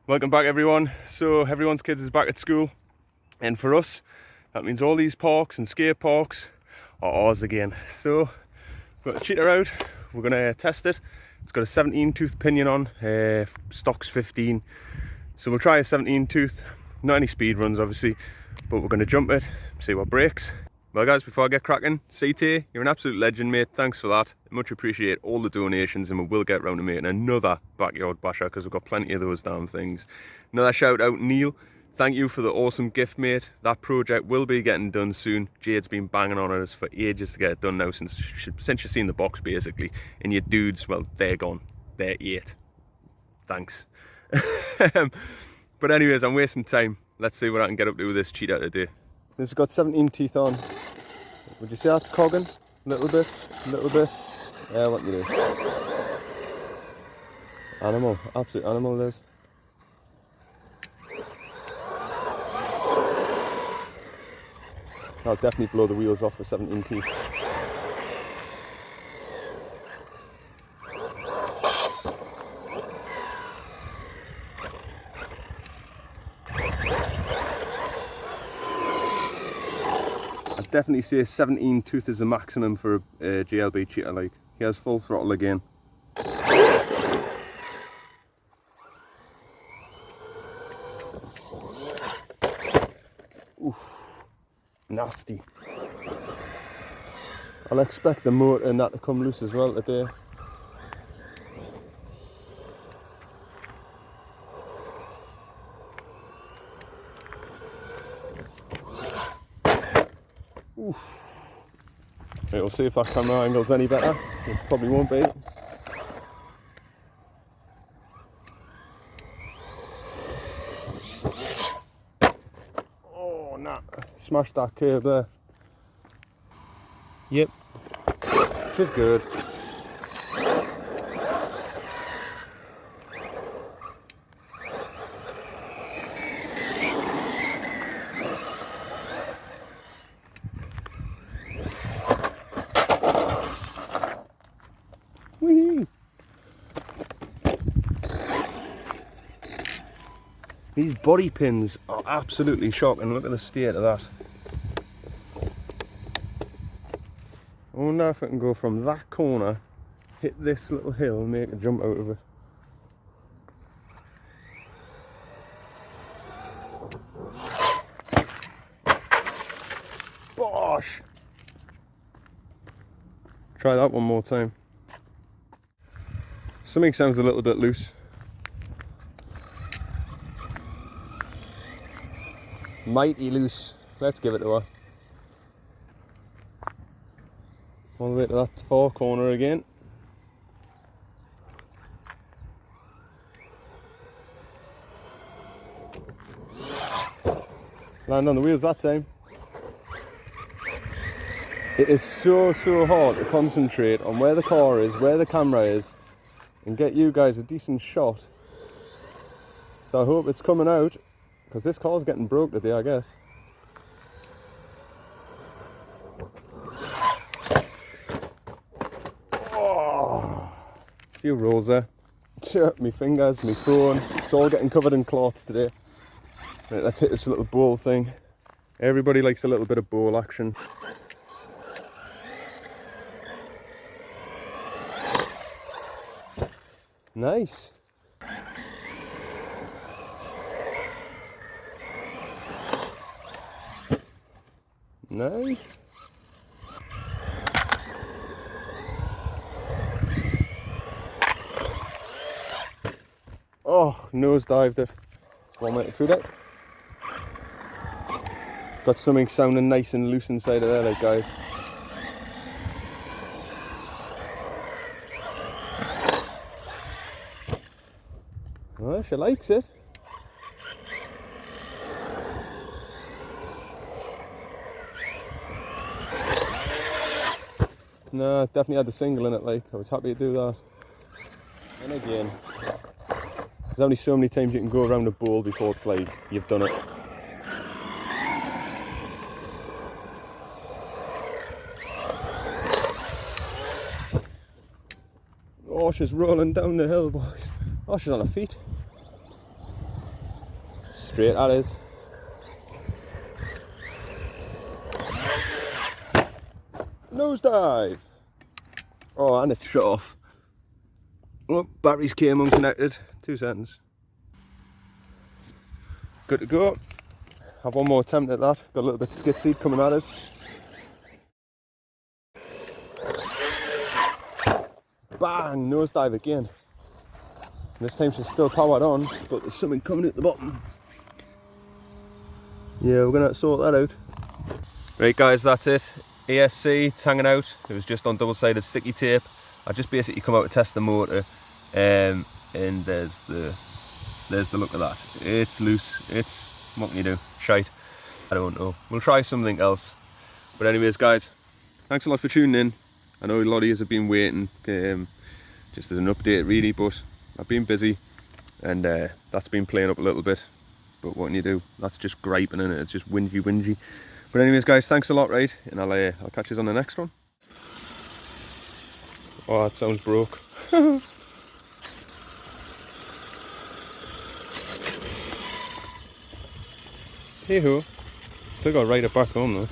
Welcome back everyone. So everyone's kids is back at school, and for us that means all these parks and skate parks are ours again. So we've got the cheetah out, we're going to test it. It's got a 17 tooth pinion on, stock's 15, so we'll try a 17 tooth. Not any speed runs obviously, but we're going to jump it, see what breaks. Well guys, before I get cracking, CT, you're an absolute legend mate, thanks for that. Much appreciate all the donations, and we will get round to making another backyard basher because we've got plenty of those damn things. Another shout out Neil, thank you for the awesome gift mate. That project will be getting done soon. Jade's been banging on us for ages to get it done now since you've seen the box basically. And your dudes, well, they're gone, they're 8. Thanks. But anyways, I'm wasting time. Let's see what I can get up to with this cheetah today. This has got 17 teeth on. Would you say that's cogging? A little bit, a little bit. Yeah, what you do? Animal, absolute animal it is. I'll definitely blow the wheels off for 17 teeth. Definitely say 17 tooth is the maximum for a JLB cheetah. Like, he has full throttle again. Oof, nasty. I'll expect the motor and that to come loose as well today. Oof. Right, we'll see if that camera angle's any better. It probably won't be. Oh, nah. Smashed that curb there. Yep. Which is good. Whee! These body pins are absolutely shocking. Look at the state of that. I wonder if I can go from that corner, hit this little hill and make a jump out of it. Bosh! Try that one more time. Something sounds a little bit loose. Mighty loose. Let's give it to her. All the way to that far corner again. Land on the wheels that time. It is so hard to concentrate on where the car is, where the camera is, and get you guys a decent shot. So I hope it's coming out, because this car's getting broke today, I guess. Oh, a few rolls there. My fingers, my phone, it's all getting covered in clots today. Right, let's hit this little bowl thing. Everybody likes a little bit of bowl action. Nice. Nice. Oh, nose dived it. 1 minute through that. Got something sounding nice and loose inside of there, like, guys. Well, she likes it. No, definitely had the single in it, like, I was happy to do that. And again, there's only so many times you can go around a bowl before it's like, you've done it. Oh, she's rolling down the hill, boys. Oh, she's on her feet. straight at us. Nosedive! Oh, and it's shut off. Oh, batteries came unconnected. 2 seconds. Good to go. Have one more attempt at that. Got a little bit skitsy coming at us. Bang! Nosedive again. This time she's still powered on, but there's something coming at the bottom. Yeah, we're gonna sort that out. Right guys, that's it. ESC, it's hanging out. It was just on double-sided sticky tape. I just basically come out to test the motor, and there's the look of that. It's loose. It's, what can you do? Shite. I don't know. We'll try something else. But anyways guys, thanks a lot for tuning in. I know a lot of you have been waiting, just as an update really, but I've been busy and that's been playing up a little bit. But what can you do? That's just griping, and it's just whingy. But anyways guys, thanks a lot, right? And I'll catch you on the next one. Oh, that sounds broke. Hey ho. Still got to ride it back home though.